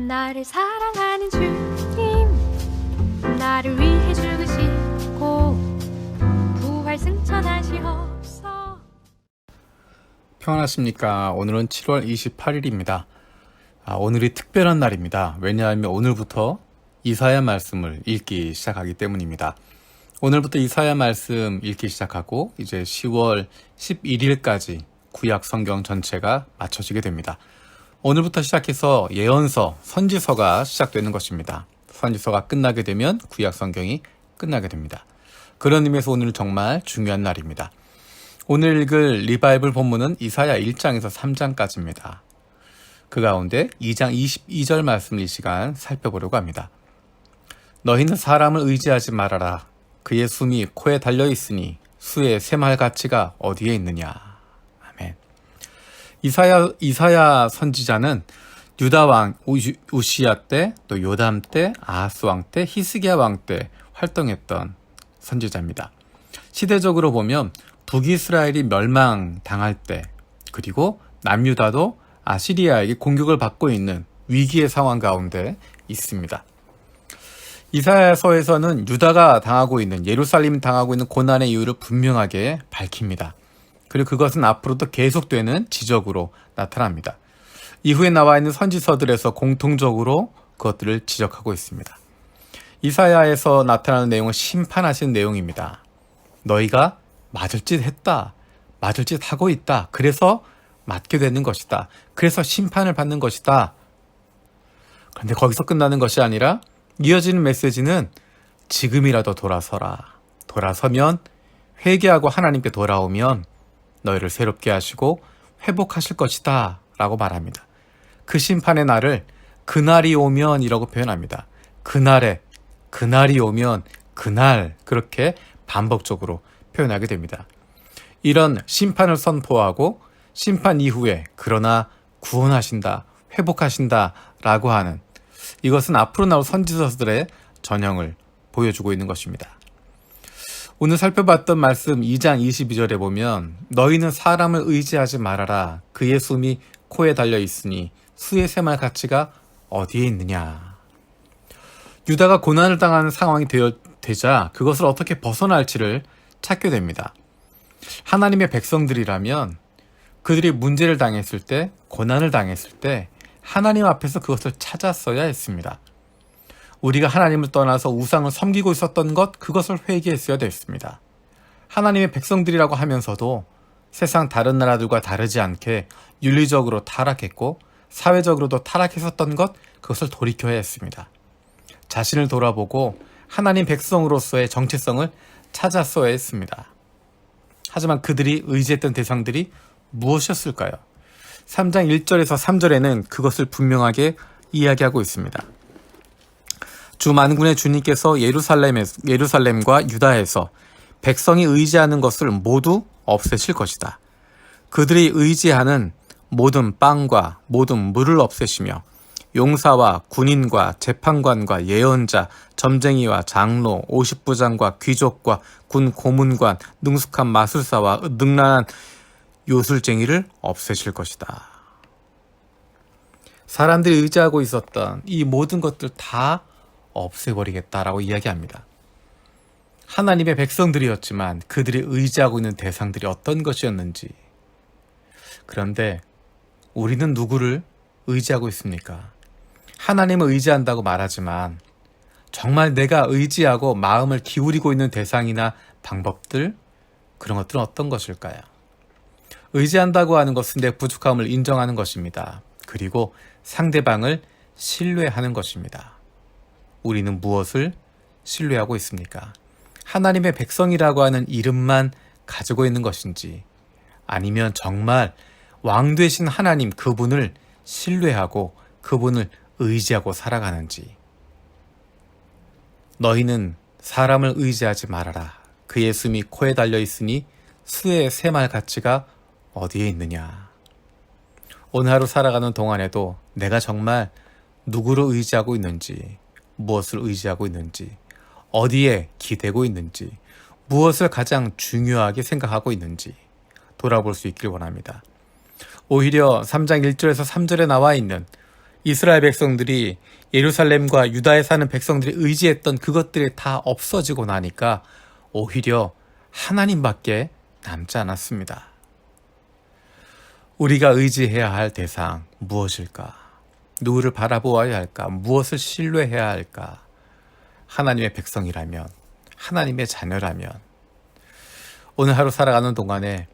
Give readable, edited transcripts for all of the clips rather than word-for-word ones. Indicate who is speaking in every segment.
Speaker 1: 나를 사랑하는 주님, 나를 위해 죽으시고 부활 승천하시옵소.
Speaker 2: 평안하십니까? 오늘은 7월 28일입니다. 오늘이 특별한 날입니다. 왜냐하면 오늘부터 이사야 말씀을 읽기 시작하기 때문입니다. 오늘부터 이사야 말씀 읽기 시작하고 이제 10월 11일까지 구약 성경 전체가 마쳐지게 됩니다. 오늘부터 시작해서 예언서, 선지서가 시작되는 것입니다. 선지서가 끝나게 되면 구약 성경이 끝나게 됩니다. 그런 의미에서 오늘은 정말 중요한 날입니다. 오늘 읽을 리바이블 본문은 이사야 1장에서 3장까지입니다. 그 가운데 2장 22절 말씀을 이 시간 살펴보려고 합니다. 너희는 사람을 의지하지 말아라. 그의 숨이 코에 달려있으니 수의 샘할 가치가 어디에 있느냐. 아멘. 이사야 선지자는 유다 왕 우시야 때, 또 요담 때, 아하스 왕 때, 히스기야 왕 때 활동했던 선지자입니다. 시대적으로 보면 북이스라엘이 멸망당할 때, 그리고 남유다도 아시리아에게 공격을 받고 있는 위기의 상황 가운데 있습니다. 이사야서에서는 유다가 당하고 있는, 예루살렘이 당하고 있는 고난의 이유를 분명하게 밝힙니다. 그리고 그것은 앞으로도 계속되는 지적으로 나타납니다. 이후에 나와 있는 선지서들에서 공통적으로 그것들을 지적하고 있습니다. 이사야에서 나타나는 내용은 심판하신 내용입니다. 너희가 맞을 짓 했다. 맞을 짓 하고 있다. 그래서 맞게 되는 것이다. 그래서 심판을 받는 것이다. 그런데 거기서 끝나는 것이 아니라 이어지는 메시지는 지금이라도 돌아서라. 돌아서면 회개하고 하나님께 돌아오면 너희를 새롭게 하시고 회복하실 것이다 라고 말합니다. 그 심판의 날을 그날이 오면 이라고 표현합니다. 그날이 오면 그날, 그렇게 반복적으로 표현하게 됩니다. 이런 심판을 선포하고 심판 이후에 그러나 구원하신다, 회복하신다 라고 하는, 이것은 앞으로 나올 선지서들의 전형을 보여주고 있는 것입니다. 오늘 살펴봤던 말씀 2장 22절에 보면 너희는 사람을 의지하지 말아라. 그의 숨이 코에 달려있으니 수의 샘할 가치가 어디에 있느냐. 유다가 고난을 당하는 상황이 되자 그것을 어떻게 벗어날지를 찾게 됩니다. 하나님의 백성들이라면 그들이 문제를 당했을 때, 고난을 당했을 때 하나님 앞에서 그것을 찾았어야 했습니다. 우리가 하나님을 떠나서 우상을 섬기고 있었던 것, 그것을 회개했어야 됐습니다. 하나님의 백성들이라고 하면서도 세상 다른 나라들과 다르지 않게 윤리적으로 타락했고 사회적으로도 타락했었던 것, 그것을 돌이켜야 했습니다. 자신을 돌아보고 하나님 백성으로서의 정체성을 찾았어야 했습니다. 하지만 그들이 의지했던 대상들이 무엇이었을까요? 3장 1절에서 3절에는 그것을 분명하게 이야기하고 있습니다. 주 만군의 주님께서 예루살렘과 유다에서 백성이 의지하는 것을 모두 없애실 것이다. 그들이 의지하는 모든 빵과 모든 물을 없애시며 용사와 군인과 재판관과 예언자, 점쟁이와 장로, 50부장과 귀족과 군 고문관, 능숙한 마술사와 능란한 요술쟁이를 없애실 것이다. 사람들이 의지하고 있었던 이 모든 것들 다 없애버리겠다라고 이야기합니다. 하나님의 백성들이었지만 그들이 의지하고 있는 대상들이 어떤 것이었는지. 그런데 우리는 누구를 의지하고 있습니까? 하나님을 의지한다고 말하지만 정말 내가 의지하고 마음을 기울이고 있는 대상이나 방법들, 그런 것들은 어떤 것일까요? 의지한다고 하는 것은 내 부족함을 인정하는 것입니다. 그리고 상대방을 신뢰하는 것입니다. 우리는 무엇을 신뢰하고 있습니까? 하나님의 백성이라고 하는 이름만 가지고 있는 것인지, 아니면 정말 왕 되신 하나님 그분을 신뢰하고 그분을 의지하고 살아가는지. 너희는 사람을 의지하지 말아라. 그의 숨이 코에 달려있으니 수의 샘할 가치가 어디에 있느냐. 오늘 하루 살아가는 동안에도 내가 정말 누구를 의지하고 있는지, 무엇을 의지하고 있는지, 어디에 기대고 있는지, 무엇을 가장 중요하게 생각하고 있는지 돌아볼 수 있길 원합니다. 오히려 3장 1절에서 3절에 나와 있는 이스라엘 백성들이 예루살렘과 유다에 사는 백성들이 의지했던 그것들이 다 없어지고 나니까 오히려 하나님밖에 남지 않았습니다. 우리가 의지해야 할 대상 무엇일까? 누구를 바라보아야 할까? 무엇을 신뢰해야 할까? 하나님의 백성이라면, 하나님의 자녀라면 오늘 하루 살아가는 동안에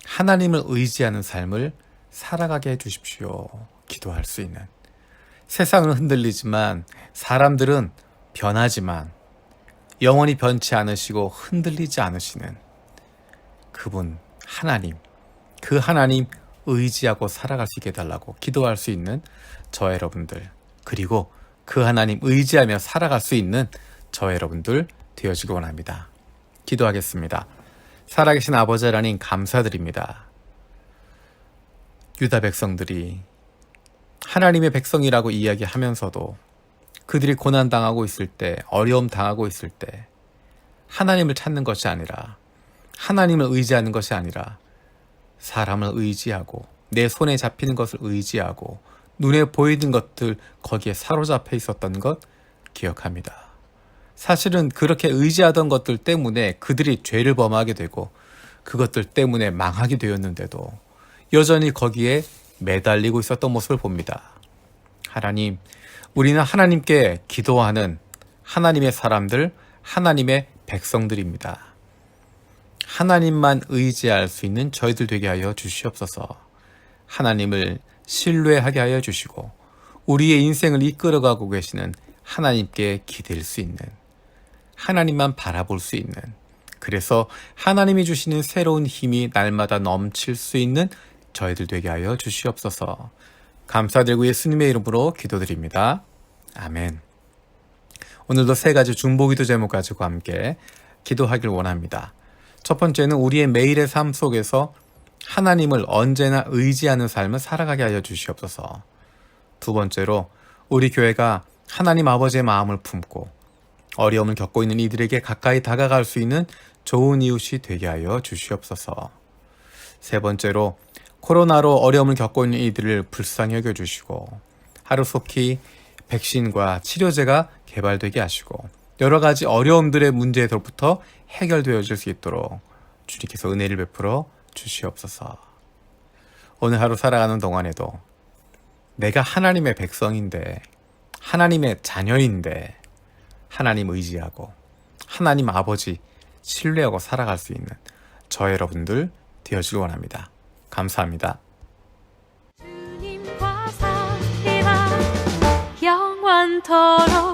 Speaker 2: 하나님을 의지하는 삶을 살아가게 해주십시오. 기도할 수 있는. 세상은 흔들리지만 사람들은 변하지만 영원히 변치 않으시고 흔들리지 않으시는 그분 하나님, 그 하나님 의지하고 살아갈 수 있게 해달라고 기도할 수 있는 저 여러분들, 그리고 그 하나님 의지하며 살아갈 수 있는 저 여러분들 되어지기 원합니다. 기도하겠습니다. 살아계신 아버지 하나님 감사드립니다. 유다 백성들이 하나님의 백성이라고 이야기하면서도 그들이 고난당하고 있을 때, 어려움 당하고 있을 때 하나님을 찾는 것이 아니라, 하나님을 의지하는 것이 아니라 사람을 의지하고 내 손에 잡히는 것을 의지하고 눈에 보이는 것들 거기에 사로잡혀 있었던 것 기억합니다. 사실은 그렇게 의지하던 것들 때문에 그들이 죄를 범하게 되고 그것들 때문에 망하게 되었는데도 여전히 거기에 매달리고 있었던 모습을 봅니다. 하나님, 우리는 하나님께 기도하는 하나님의 사람들, 하나님의 백성들입니다. 하나님만 의지할 수 있는 저희들 되게 하여 주시옵소서. 하나님을 신뢰하게 하여 주시고 우리의 인생을 이끌어가고 계시는 하나님께 기댈 수 있는, 하나님만 바라볼 수 있는, 그래서 하나님이 주시는 새로운 힘이 날마다 넘칠 수 있는 저희들 되게 하여 주시옵소서. 감사드리고 예수님의 이름으로 기도드립니다. 아멘. 오늘도 세 가지 중보기도 제목 가지고 함께 기도하길 원합니다. 첫 번째는 우리의 매일의 삶 속에서 하나님을 언제나 의지하는 삶을 살아가게 하여 주시옵소서. 두 번째로 우리 교회가 하나님 아버지의 마음을 품고 어려움을 겪고 있는 이들에게 가까이 다가갈 수 있는 좋은 이웃이 되게 하여 주시옵소서. 세 번째로 코로나로 어려움을 겪고 있는 이들을 불쌍히 여겨주시고 하루속히 백신과 치료제가 개발되게 하시고 여러 가지 어려움들의 문제로부터 해결되어질 수 있도록 주님께서 은혜를 베풀어 주시옵소서. 오늘 하루 살아가는 동안에도 내가 하나님의 백성인데, 하나님의 자녀인데 하나님 의지하고 하나님 아버지 신뢰하고 살아갈 수 있는 저 여러분들 되어지길 원합니다. 감사합니다.
Speaker 1: 주님과 사랑이 영원토록